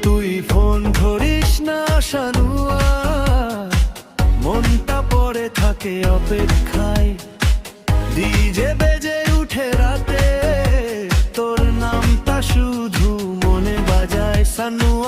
তুই ফোন ধরিস না শানুয়া, মনটা পড়ে থাকে অপেক্ষায়। ডিজে বেজে উঠে রাতে, তোর নামটা শুধু মনে বাজায়। শানুয়া